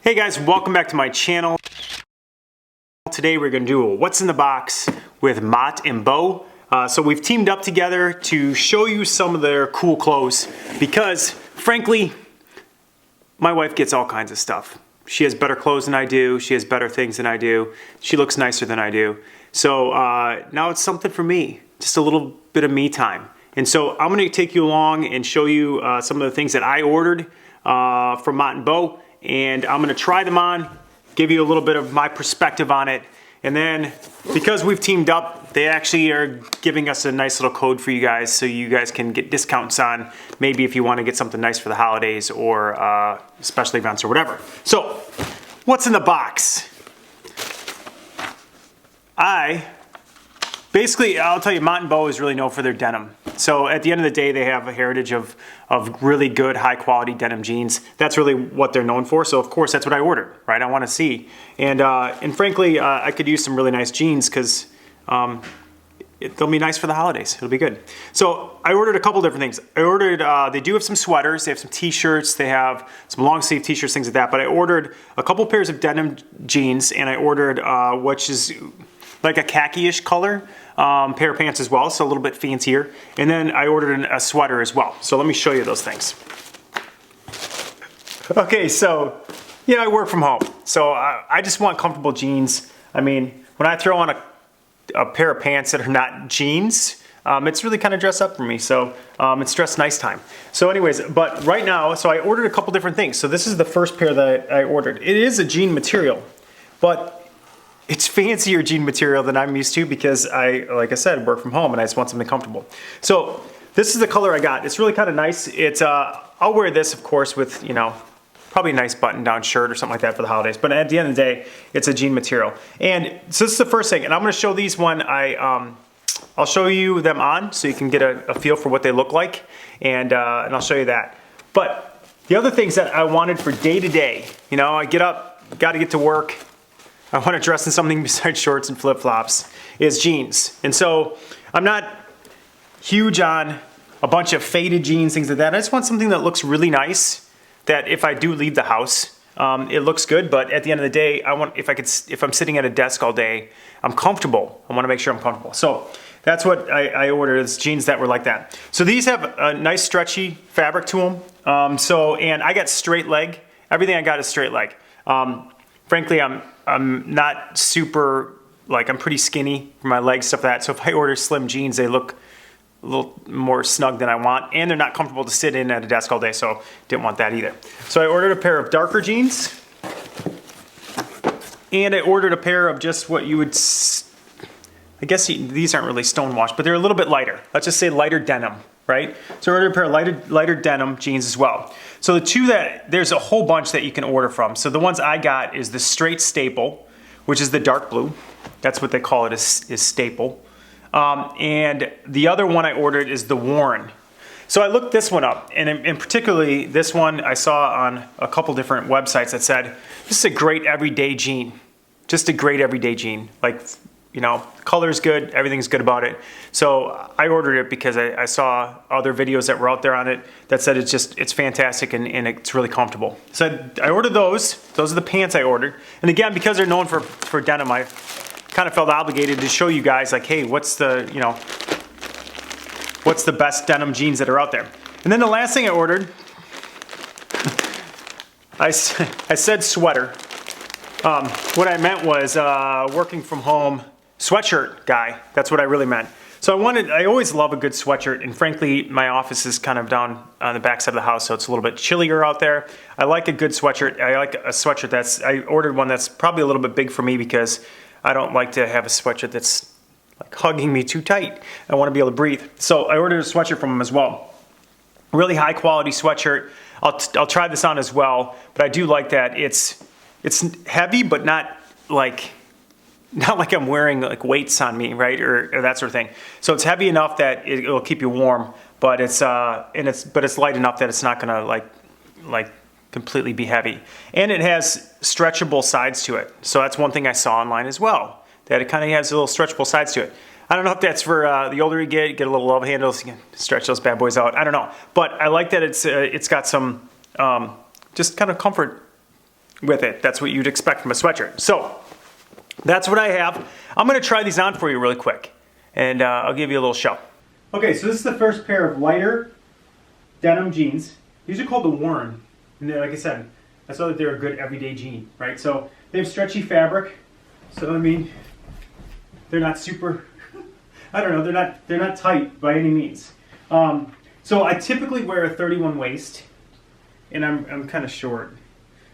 Hey guys, welcome back to my channel. Today we're going to do a what's in the box with Mott Bow. So we've teamed up together to show you some of their cool clothes because frankly, my wife gets all kinds of stuff. She has better clothes than I do. She has better things than I do. She looks nicer than I do. So now it's something for me, just a little bit of me time. And so I'm going to take you along and show you some of the things that I ordered from Mott Bow. And I'm going to try them on, give you a little bit of my perspective on it. And then because we've teamed up, they actually are giving us a nice little code for you guys so you guys can get discounts on maybe if you want to get something nice for the holidays or special events or whatever. So what's in the box? Basically, I'll tell you, Mott Bow is really known for their denim. So at the end of the day, they have a heritage of really good, high quality denim jeans. That's really what they're known for. So of course, that's what I ordered, right? I want to see. And frankly, I could use some really nice jeans because they'll be nice for the holidays. It'll be good. So I ordered a couple different things. I ordered, they do have some sweaters. They have some t-shirts. They have some long sleeve t-shirts, things like that. But I ordered a couple pairs of denim jeans and I ordered, which is like a khaki-ish color. Pair of pants as well, so a little bit fancier. And then I ordered a sweater as well. So let me show you those things. Okay, so, you know, I work from home. So I just want comfortable jeans. I mean, when I throw on a pair of pants that are not jeans, it's really kind of dress up for me. So it's dress nice time. So anyways, but right now, so I ordered a couple different things. So this is the first pair that I ordered. It is a jean material, but it's fancier jean material than I'm used to because like I said, work from home and I just want something comfortable. So this is the color I got. It's really kind of nice. It's I'll wear this, of course, with, you know, probably a nice button-down shirt or something like that for the holidays. But at the end of the day, it's a jean material. And so this is the first thing. And I'm going to show these when I'll show you them on so you can get a feel for what they look like. And I'll show you that. But the other things that I wanted for day-to-day, you know, I get up, got to get to work. I want to dress in something besides shorts and flip-flops, is jeans. And so I'm not huge on a bunch of faded jeans, things like that. I just want something that looks really nice, that if I do leave the house, it looks good, but at the end of the day, I want, if I'm sitting at a desk all day, I'm comfortable. I want to make sure I'm comfortable. So that's what I ordered, is jeans that were like that. So these have a nice stretchy fabric to them. And I got straight leg. Everything I got is straight leg. Frankly, I'm not super, like, I'm pretty skinny for my legs, stuff like that. So if I order slim jeans, they look a little more snug than I want, and they're not comfortable to sit in at a desk all day, so didn't want that either. So I ordered a pair of darker jeans, and I ordered a pair of just what you would, I guess these aren't really stonewashed, but they're a little bit lighter. Let's just say lighter denim, right? So I ordered a pair of lighter denim jeans as well. So the two there's a whole bunch that you can order from. So the ones I got is the straight staple, which is the dark blue. That's what they call it, is staple. And the other one I ordered is the Warren. So I looked this one up, and particularly this one I saw on a couple different websites that said, this is a great everyday jean. Just a great everyday jean. Like, you know, color's good, everything's good about it. So I ordered it because I saw other videos that were out there on it that said it's fantastic and it's really comfortable. So I ordered those. Those are the pants I ordered. And again, because they're known for denim, I kind of felt obligated to show you guys, like, hey, what's the best denim jeans that are out there. And then the last thing I ordered, I said sweater. What I meant was working from home sweatshirt guy. That's what I really meant. So I always love a good sweatshirt, and frankly, my office is kind of down on the back side of the house, so it's a little bit chillier out there. I like a good sweatshirt. I like a sweatshirt I ordered one that's probably a little bit big for me because I don't like to have a sweatshirt that's like hugging me too tight. I want to be able to breathe. So I ordered a sweatshirt from them as well. Really high quality sweatshirt. I'll try this on as well, but I do like that. It's heavy, but not like I'm wearing like weights on me, right, or that sort of thing. So it's heavy enough that it'll keep you warm, but it's light enough that it's not gonna like completely be heavy. And it has stretchable sides to it. So that's one thing I saw online as well, that it kind of has little stretchable sides to it. I don't know if that's for the older you get a little love handles, you can stretch those bad boys out. I don't know, but I like that it's got some just kind of comfort with it. That's what you'd expect from a sweatshirt. So that's what I have. I'm gonna try these on for you really quick, and I'll give you a little show. Okay, so this is the first pair of lighter denim jeans. These are called the Warren. And like I said, I saw that they're a good everyday jean, right? So they have stretchy fabric. So I mean, they're not super, I don't know, they're not tight by any means. So I typically wear a 31 waist, and I'm kind of short.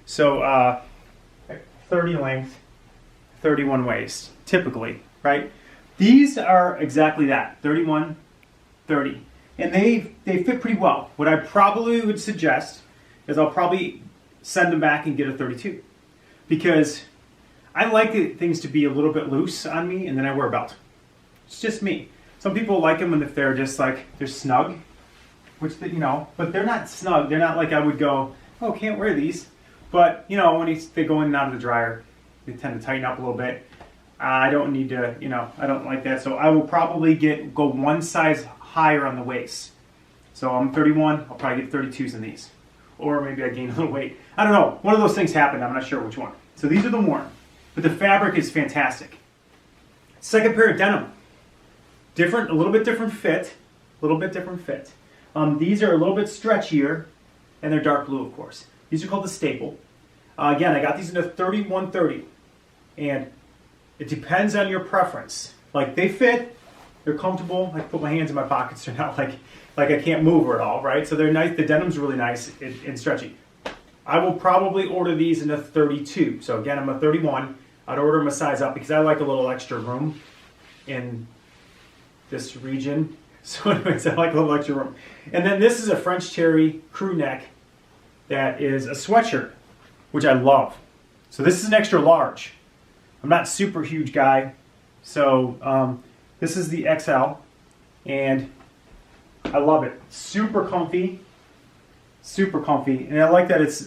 So 30 length, 31 waist, typically, right? These are exactly that, 31, 30. And they fit pretty well. What I probably would suggest is I'll probably send them back and get a 32. Because I like things to be a little bit loose on me, and then I wear a belt. It's just me. Some people like them if they're just like, they're snug, which, you know, but they're not snug. They're not like I would go, oh, can't wear these. But, you know, when they go in and out of the dryer, they tend to tighten up a little bit. I don't need to, you know, I don't like that. So I will probably go one size higher on the waist. So I'm 31, I'll probably get 32s in these. Or maybe I gain a little weight. I don't know. One of those things happened. I'm not sure which one. So these are the Warren. But the fabric is fantastic. Second pair of denim. Different, a little bit different fit. A little bit different fit. These are a little bit stretchier, and they're dark blue, of course. These are called the Staple. Again, I got these in a 31-30. And it depends on your preference. Like, they fit, they're comfortable. I can put my hands in my pockets. They're not like I can't move at all, right? So they're nice. The denim's really nice and stretchy. I will probably order these in a 32. So again, I'm a 31. I'd order them a size up because I like a little extra room in this region. So anyways, I like a little extra room. And then this is a French Terry crew neck that is a sweatshirt, which I love. So this is an extra large. I'm not a super huge guy. So this is the XL, and I love it. Super comfy, and I like that it's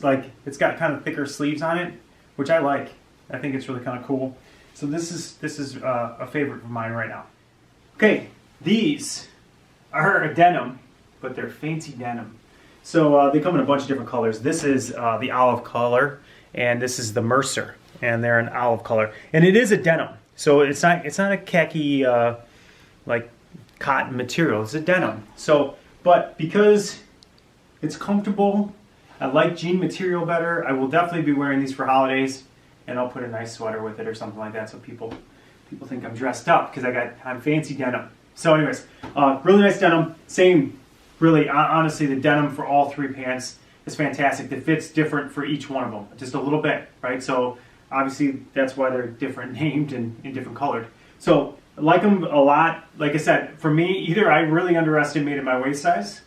got kind of thicker sleeves on it, which I like. I think it's really kind of cool. So this is a favorite of mine right now. Okay, these are a denim, but they're fancy denim. So they come in a bunch of different colors. This is the olive color, and this is the Mercer, and they're an olive color, and it is a denim. So it's not a khaki like cotton material. It's a denim. So, but because it's comfortable, I like jean material better. I will definitely be wearing these for holidays, and I'll put a nice sweater with it or something like that, so people think I'm dressed up because I'm fancy denim. So, anyways, really nice denim. Same, really, honestly, the denim for all three pants is fantastic. The fit's different for each one of them, just a little bit, right? So, obviously, that's why they're different named and different colored. So, I like them a lot. Like I said, for me, either I really underestimated my waist size,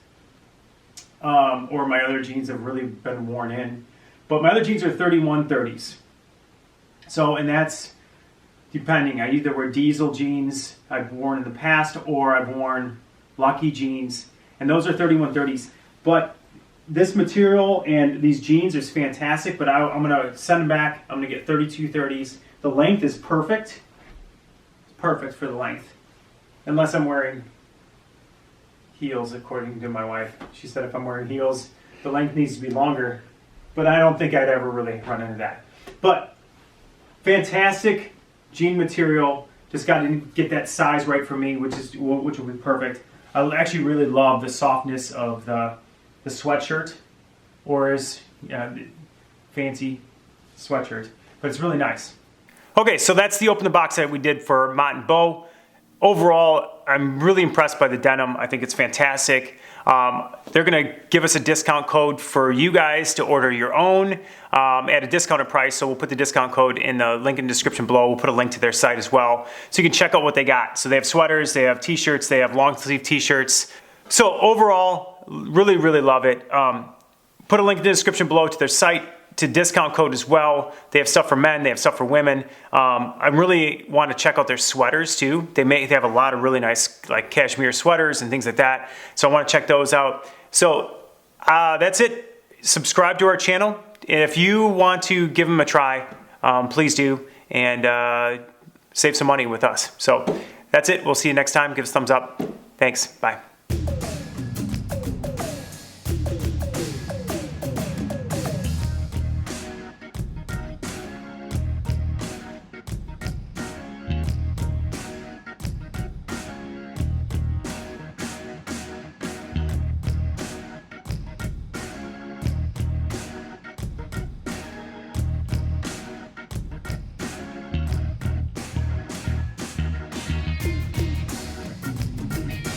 or my other jeans have really been worn in. But my other jeans are 31-30s. So, and that's depending. I either wear diesel jeans I've worn in the past, or I've worn Lucky jeans, and those are 31-30s. But this material and these jeans is fantastic, but I'm going to send them back. I'm going to get 32-30s. The length is perfect. It's perfect for the length. Unless I'm wearing heels, according to my wife. She said if I'm wearing heels, the length needs to be longer. But I don't think I'd ever really run into that. But fantastic jean material. Just got to get that size right for me, which will be perfect. I actually really love the softness of the sweatshirt, or his fancy sweatshirt, but it's really nice. Okay, so that's the open the box that we did for Mott Bow. Overall, I'm really impressed by the denim. I think it's fantastic. They're going to give us a discount code for you guys to order your own at a discounted price. So we'll put the discount code in the link in the description below. We'll put a link to their site as well, so you can check out what they got. So they have sweaters, they have t-shirts, they have long sleeve t-shirts. So overall, really, really love it. Put a link in the description below to their site, to discount code as well. They have stuff for men, they have stuff for women. I really want to check out their sweaters too. They have a lot of really nice like cashmere sweaters and things like that. So I want to check those out. So that's it. Subscribe to our channel. If you want to give them a try, please do, and save some money with us. So that's it. We'll see you next time. Give us a thumbs up. Thanks. Bye.